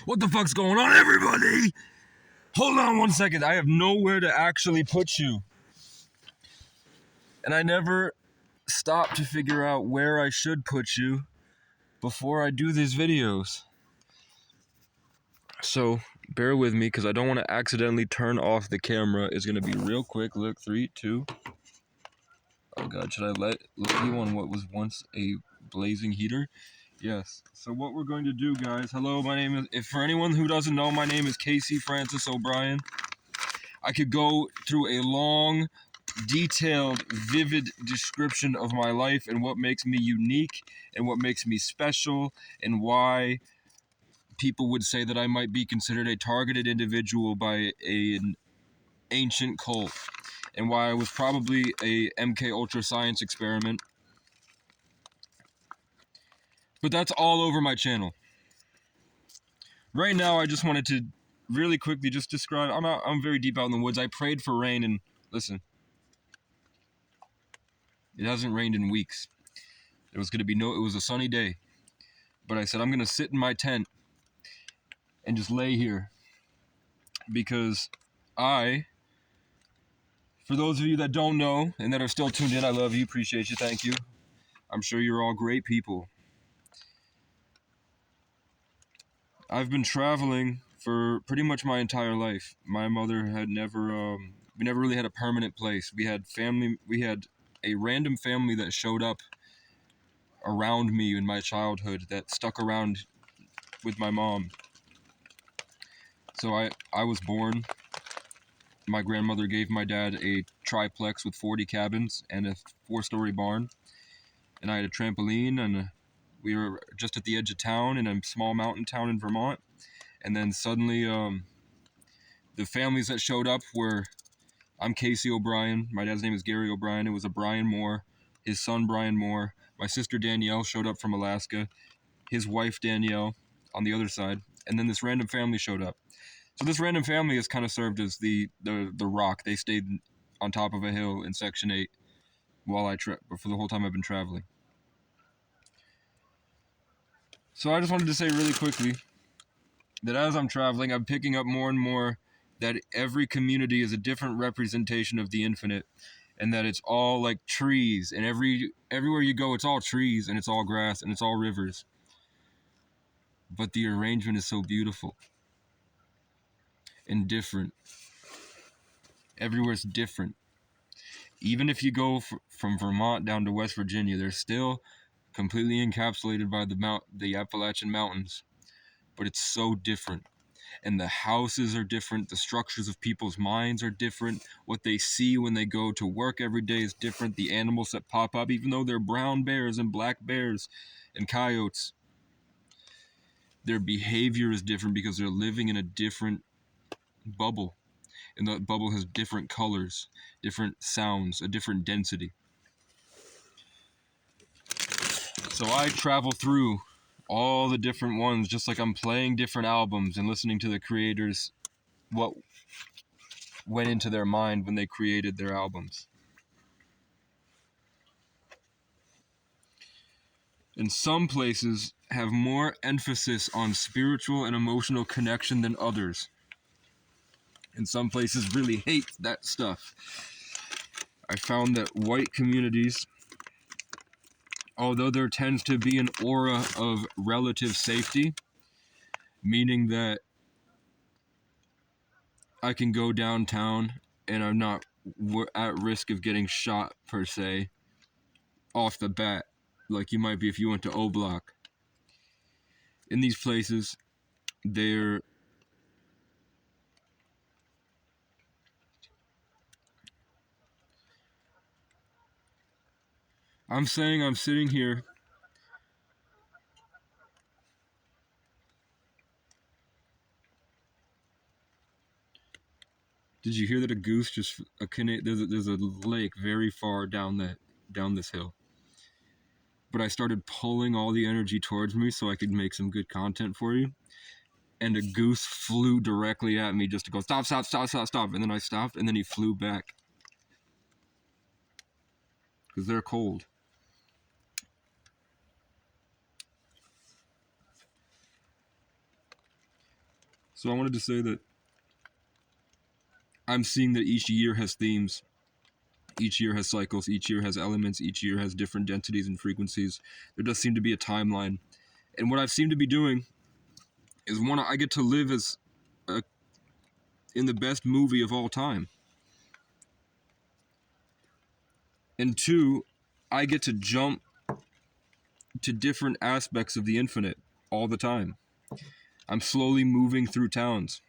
What the fuck's going on, everybody? Hold on 1 second. I have nowhere to actually put you. And I never stop to figure out where I should put you before I do these videos. So, bear with me because I don't want to accidentally turn off the camera. It's going to be real quick. Look, 3, 2. Oh god, should I let you on what was once a blazing heater? Yes. So what we're going to do, guys, hello, my name is, if for anyone who doesn't know, my name is Casey Francis O'Brien. I could go through a long, detailed, vivid description of my life and what makes me unique and what makes me special and why people would say that I might be considered a targeted individual by an ancient cult, and why I was probably a MK Ultra science experiment. But that's all over my channel. Right now, I just wanted to really quickly just describe, I'm very deep out in the woods. I prayed for rain, and listen, it hasn't rained in weeks. It was a sunny day. But I said, I'm going to sit in my tent and just lay here. Because for those of you that don't know and that are still tuned in, I love you, appreciate you, thank you. I'm sure you're all great people. I've been traveling for pretty much my entire life. My mother had we never really had a permanent place. We had a random family that showed up around me in my childhood that stuck around with my mom. So I was born. My grandmother gave my dad a triplex with 40 cabins and a 4-story barn. And I had a trampoline, and we were just at the edge of town in a small mountain town in Vermont. And then suddenly, the families that showed up were, I'm Casey O'Brien. My dad's name is Gary O'Brien. It was a Brian Moore, his son Brian Moore. My sister Danielle showed up from Alaska, his wife Danielle on the other side. And then this random family showed up. So this random family has kind of served as the rock. They stayed on top of a hill in Section 8 while for the whole time I've been traveling. So I just wanted to say really quickly that as I'm traveling, I'm picking up more and more that every community is a different representation of the infinite, and that it's all like trees, and everywhere you go, it's all trees, and it's all grass, and it's all rivers. But the arrangement is so beautiful and different. Everywhere's different. Even if you go from Vermont down to West Virginia, they're still completely encapsulated by the Appalachian Mountains. But it's so different. And the houses are different. The structures of people's minds are different. What they see when they go to work every day is different. The animals that pop up, even though they're brown bears and black bears and coyotes, their behavior is different because they're living in a different bubble. And that bubble has different colors, different sounds, a different density. So I travel through all the different ones, just like I'm playing different albums and listening to the creators, what went into their mind when they created their albums. And some places have more emphasis on spiritual and emotional connection than others. And some places really hate that stuff. I found that white communities, although there tends to be an aura of relative safety, meaning that I can go downtown and I'm not at risk of getting shot per se off the bat, like you might be if you went to O Block. In these places, I'm saying I'm sitting here Did you hear that a goose there's a lake very far down this hill. But I started pulling all the energy towards me so I could make some good content for you. And a goose flew directly at me just to go, stop. And then I stopped, and then he flew back. Because they're cold. So I wanted to say that I'm seeing that each year has themes, each year has cycles, each year has elements, each year has different densities and frequencies. There does seem to be a timeline. And what I've seemed to be doing is one, I get to live as a, in the best movie of all time. And two, I get to jump to different aspects of the infinite all the time. I'm slowly moving through towns,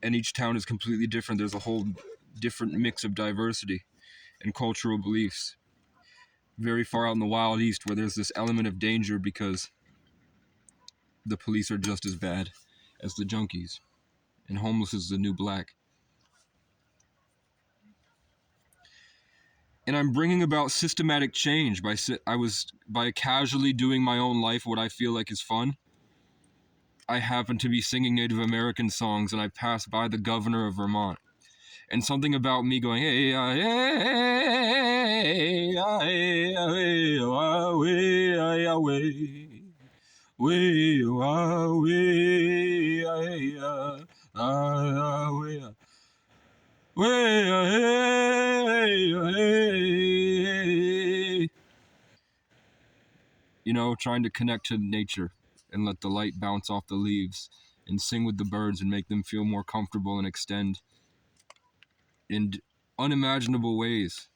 and each town is completely different. There's a whole different mix of diversity and cultural beliefs. Very far out in the wild east, where there's this element of danger because the police are just as bad as the junkies, and homeless is the new black. And I'm bringing about systematic change by casually doing my own life, what I feel like is fun. I happen to be singing Native American songs, and I pass by the governor of Vermont, and something about me going, hey, hey, hey, hey, hey, you know, trying to connect to nature and let the light bounce off the leaves and sing with the birds and make them feel more comfortable and extend in unimaginable ways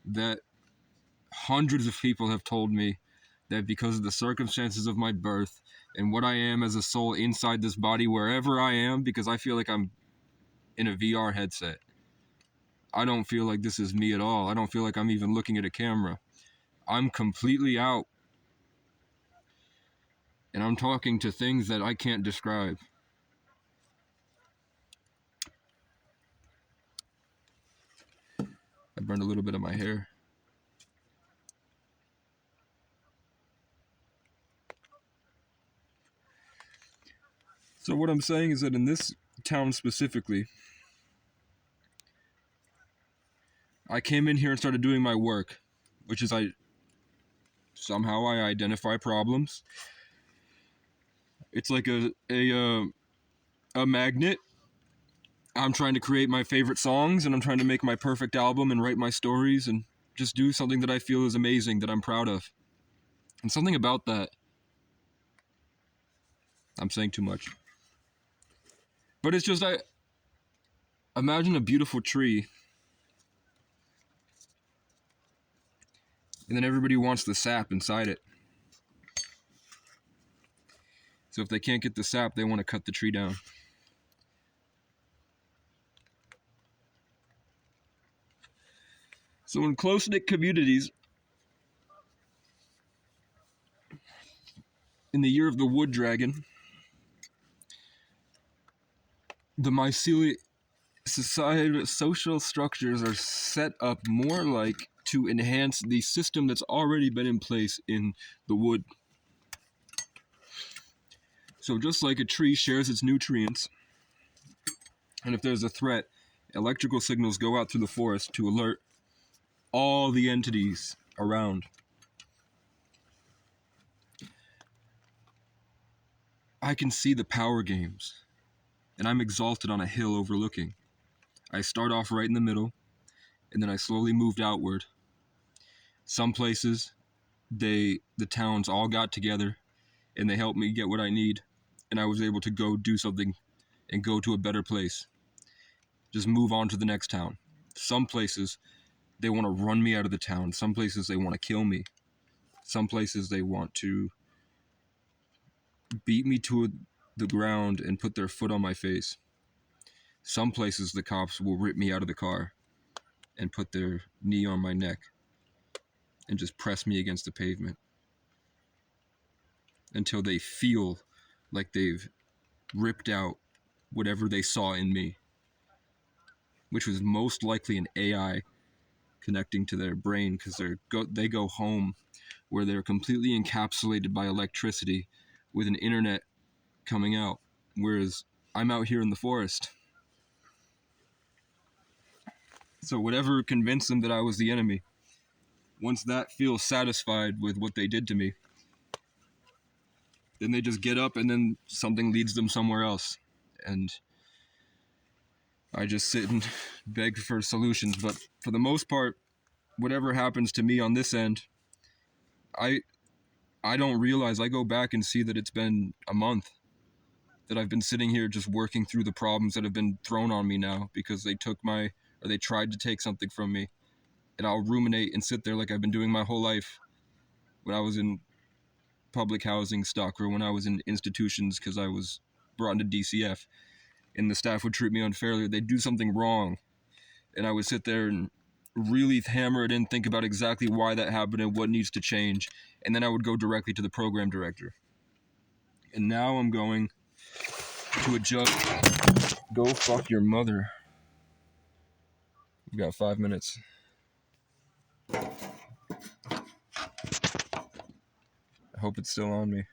that hundreds of people have told me that because of the circumstances of my birth and what I am as a soul inside this body, wherever I am, because I feel like I'm in a VR headset. I don't feel like this is me at all. I don't feel like I'm even looking at a camera. I'm completely out. And I'm talking to things that I can't describe. I burned a little bit of my hair. So what I'm saying is that in this town specifically, I came in here and started doing my work, which is I identify problems. It's like a magnet. I'm trying to create my favorite songs, and I'm trying to make my perfect album and write my stories and just do something that I feel is amazing, that I'm proud of. And something about that, I'm saying too much. But it's just, I imagine a beautiful tree, and then everybody wants the sap inside it. So if they can't get the sap, they want to cut the tree down. So in close-knit communities, in the year of the wood dragon, the mycelial social structures are set up more like to enhance the system that's already been in place in the wood. So just like a tree shares its nutrients, and if there's a threat, electrical signals go out through the forest to alert all the entities around. I can see the power games, and I'm exalted on a hill overlooking. I start off right in the middle, and then I slowly moved outward. Some places, the towns all got together, and they helped me get what I need, and I was able to go do something and go to a better place. Just move on to the next town. Some places, they want to run me out of the town. Some places, they want to kill me. Some places, they want to beat me to the ground and put their foot on my face. Some places, the cops will rip me out of the car and put their knee on my neck and just press me against the pavement until they feel like they've ripped out whatever they saw in me, which was most likely an AI connecting to their brain, because they go home where they're completely encapsulated by electricity with an internet coming out, whereas I'm out here in the forest. So whatever convinced them that I was the enemy, once that feels satisfied with what they did to me, then they just get up and then something leads them somewhere else. And I just sit and beg for solutions. But for the most part, whatever happens to me on this end, I I don't realize. I go back and see that it's been a month that I've been sitting here just working through the problems that have been thrown on me now because they tried to take something from me. And I'll ruminate and sit there like I've been doing my whole life when I was in public housing stock or when I was in institutions because I was brought into DCF and the staff would treat me unfairly. They'd do something wrong. And I would sit there and really hammer it in, think about exactly why that happened and what needs to change. And then I would go directly to the program director. And now I'm going to adjust. Go fuck your mother. We've got 5 minutes. I hope it's still on me.